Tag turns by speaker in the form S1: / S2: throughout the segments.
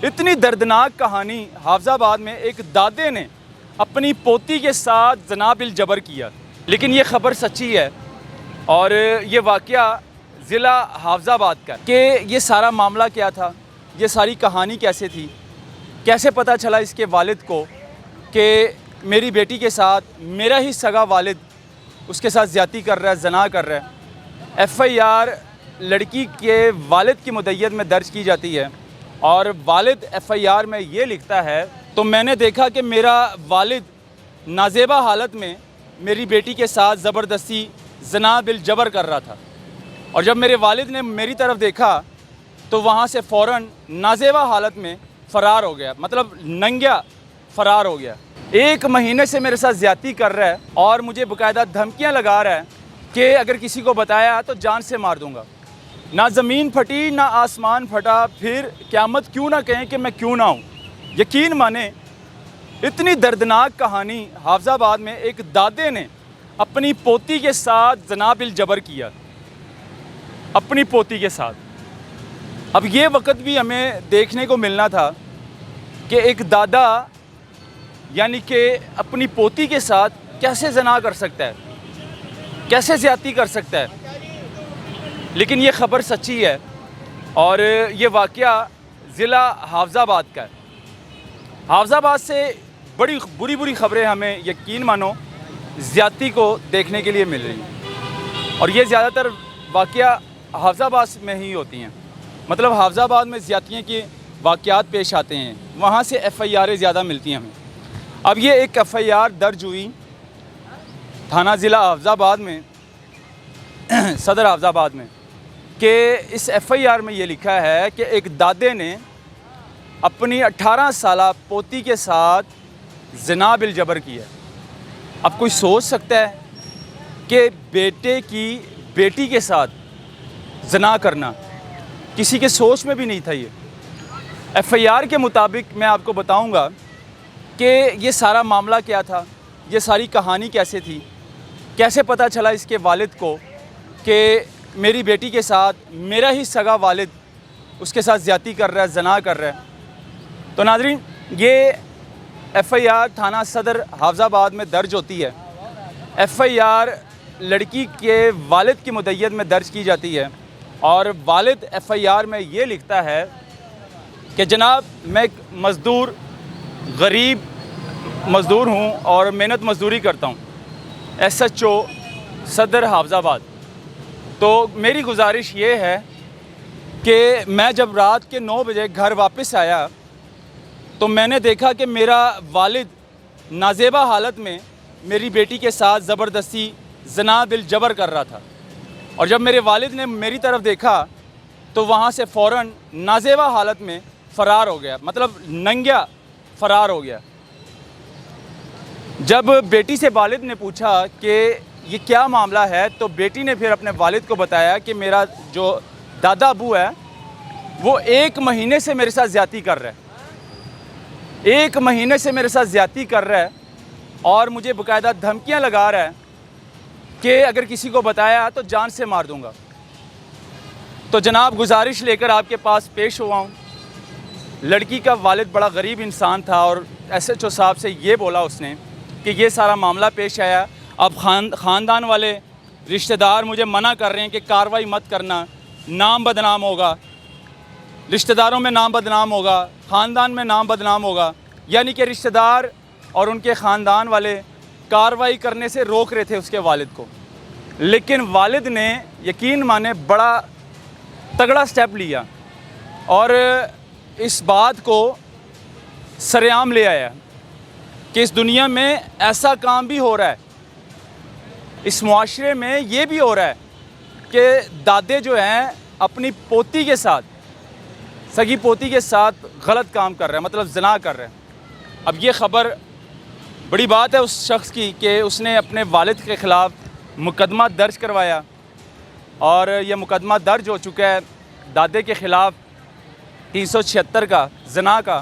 S1: اتنی دردناک کہانی حافظ آباد میں ایک دادے نے اپنی پوتی کے ساتھ زنا بالجبر کیا، لیکن یہ خبر سچی ہے اور یہ واقعہ ضلع حافظ آباد کا کہ یہ سارا معاملہ کیا تھا، یہ ساری کہانی کیسے تھی، کیسے پتہ چلا اس کے والد کو کہ میری بیٹی کے ساتھ میرا ہی سگا والد اس کے ساتھ زیادتی کر رہا ہے، زنا کر رہا ہے۔ ایف آئی آر لڑکی کے والد کی مدعیت میں درج کی جاتی ہے اور والد ایف آئی آر میں یہ لکھتا ہے تو میں نے دیکھا کہ میرا والد نازیبا حالت میں میری بیٹی کے ساتھ زبردستی زنا بالجبر کر رہا تھا، اور جب میرے والد نے میری طرف دیکھا تو وہاں سے فوراً نازیبا حالت میں فرار ہو گیا، مطلب ننگیا فرار ہو گیا۔ 1 مہینے سے میرے ساتھ زیادتی کر رہا ہے اور مجھے باقاعدہ دھمکیاں لگا رہا ہے کہ اگر کسی کو بتایا تو جان سے مار دوں گا۔ نہ زمین پھٹی نہ آسمان پھٹا، پھر قیامت کیوں نہ کہیں کہ میں کیوں نہ ہوں۔ یقین مانیں اتنی دردناک کہانی حافظ آباد میں ایک دادے نے اپنی پوتی کے ساتھ زنا بالجبر کیا، اپنی پوتی کے ساتھ۔ اب یہ وقت بھی ہمیں دیکھنے کو ملنا تھا کہ ایک دادا یعنی کہ اپنی پوتی کے ساتھ کیسے زنا کر سکتا ہے، کیسے زیادتی کر سکتا ہے، لیکن یہ خبر سچی ہے اور یہ واقعہ ضلع حافظ آباد کا ہے۔ حافظ آباد سے بڑی بری خبریں ہمیں یقین مانو زیادتی کو دیکھنے کے لیے مل رہی ہیں، اور یہ زیادہ تر واقعہ حافظ آباد میں ہی ہوتی ہیں، مطلب حافظ آباد میں زیادتیوں کے واقعات پیش آتے ہیں، وہاں سے ایف آئی آریں زیادہ ملتی ہیں ہمیں۔ اب یہ ایک ایف آئی آر درج ہوئی تھانہ ضلع حافظ آباد میں، صدر حافظ آباد میں، کہ اس ایف آئی آر میں یہ لکھا ہے کہ ایک دادے نے اپنی 18 سالہ پوتی کے ساتھ زنا بالجبر کیا۔ اب کوئی سوچ سکتا ہے کہ بیٹے کی بیٹی کے ساتھ زنا کرنا کسی کے سوچ میں بھی نہیں تھا۔ یہ ایف آئی آر کے مطابق میں آپ کو بتاؤں گا کہ یہ سارا معاملہ کیا تھا، یہ ساری کہانی کیسے تھی، کیسے پتہ چلا اس کے والد کو کہ میری بیٹی کے ساتھ میرا ہی سگا والد اس کے ساتھ زیادتی کر رہا ہے، زنا کر رہا ہے۔ تو ناظرین، یہ ایف آئی آر تھانہ صدر حافظ آباد میں درج ہوتی ہے۔ ایف آئی آر لڑکی کے والد کی مدعیت میں درج کی جاتی ہے اور والد ایف آئی آر میں یہ لکھتا ہے کہ جناب میں ایک مزدور، غریب مزدور ہوں اور محنت مزدوری کرتا ہوں، ایس ایچ او صدر حافظ آباد۔ تو میری گزارش یہ ہے کہ میں جب رات کے 9 بجے گھر واپس آیا تو میں نے دیکھا کہ میرا والد نازیبا حالت میں میری بیٹی کے ساتھ زبردستی زنا بالجبر کر رہا تھا، اور جب میرے والد نے میری طرف دیکھا تو وہاں سے فوراً نازیبا حالت میں فرار ہو گیا، مطلب ننگیا فرار ہو گیا۔ جب بیٹی سے والد نے پوچھا کہ یہ کیا معاملہ ہے تو بیٹی نے پھر اپنے والد کو بتایا کہ میرا جو دادا ابو ہے وہ 1 مہینے سے میرے ساتھ زیادتی کر رہا ہے، 1 مہینے سے میرے ساتھ زیادتی کر رہا ہے اور مجھے باقاعدہ دھمکیاں لگا رہا ہے کہ اگر کسی کو بتایا تو جان سے مار دوں گا۔ تو جناب گزارش لے کر آپ کے پاس پیش ہوا ہوں۔ لڑکی کا والد بڑا غریب انسان تھا اور ایس ایچ او صاحب سے یہ بولا اس نے کہ یہ سارا معاملہ پیش آیا، اب خاندان والے رشتہ دار مجھے منع کر رہے ہیں کہ کارروائی مت کرنا، نام بدنام ہوگا، رشتہ داروں میں نام بدنام ہوگا، خاندان میں نام بدنام ہوگا، یعنی کہ رشتہ دار اور ان کے خاندان والے کارروائی کرنے سے روک رہے تھے اس کے والد کو، لیکن والد نے یقین مانے بڑا تگڑا سٹیپ لیا اور اس بات کو سرعام لے آیا کہ اس دنیا میں ایسا کام بھی ہو رہا ہے، اس معاشرے میں یہ بھی ہو رہا ہے کہ دادے جو ہیں اپنی پوتی کے ساتھ، سگی پوتی کے ساتھ غلط کام کر رہے ہیں، مطلب زنا کر رہے ہیں۔ اب یہ خبر بڑی بات ہے اس شخص کی کہ اس نے اپنے والد کے خلاف مقدمہ درج کروایا اور یہ مقدمہ درج ہو چکا ہے دادے کے خلاف 376 کا، زنا کا۔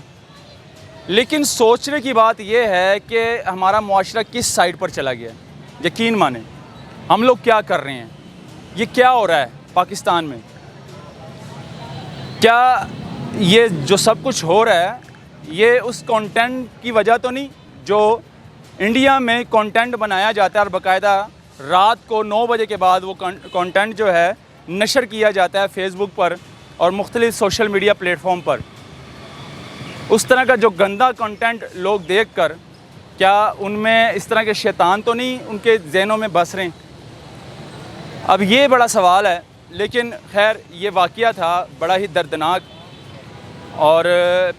S1: لیکن سوچنے کی بات یہ ہے کہ ہمارا معاشرہ کس سائڈ پر چلا گیا ہے۔ یقین مانیں ہم لوگ کیا کر رہے ہیں، یہ کیا ہو رہا ہے پاکستان میں؟ کیا یہ جو سب کچھ ہو رہا ہے یہ اس کانٹینٹ کی وجہ تو نہیں جو انڈیا میں کانٹینٹ بنایا جاتا ہے اور باقاعدہ رات کو 9 بجے کے بعد وہ کانٹینٹ جو ہے نشر کیا جاتا ہے فیس بک پر اور مختلف سوشل میڈیا پلیٹ فارم پر. اس طرح کا جو گندا کانٹینٹ لوگ دیکھ کر کیا ان میں اس طرح کے شیطان تو نہیں ان کے ذہنوں میں بس رہے ہیں؟ اب یہ بڑا سوال ہے. لیکن خیر یہ واقعہ تھا بڑا ہی دردناک, اور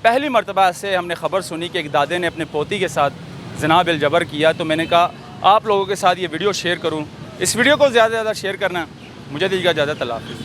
S1: پہلی مرتبہ سے ہم نے خبر سنی کہ ایک دادے نے اپنے پوتی کے ساتھ زنا بالجبر کیا. تو میں نے کہا آپ لوگوں کے ساتھ یہ ویڈیو شیئر کروں. اس ویڈیو کو زیادہ سے زیادہ شیئر کرنا. مجھے دیجیے گا اجازت. اللہ حافظ.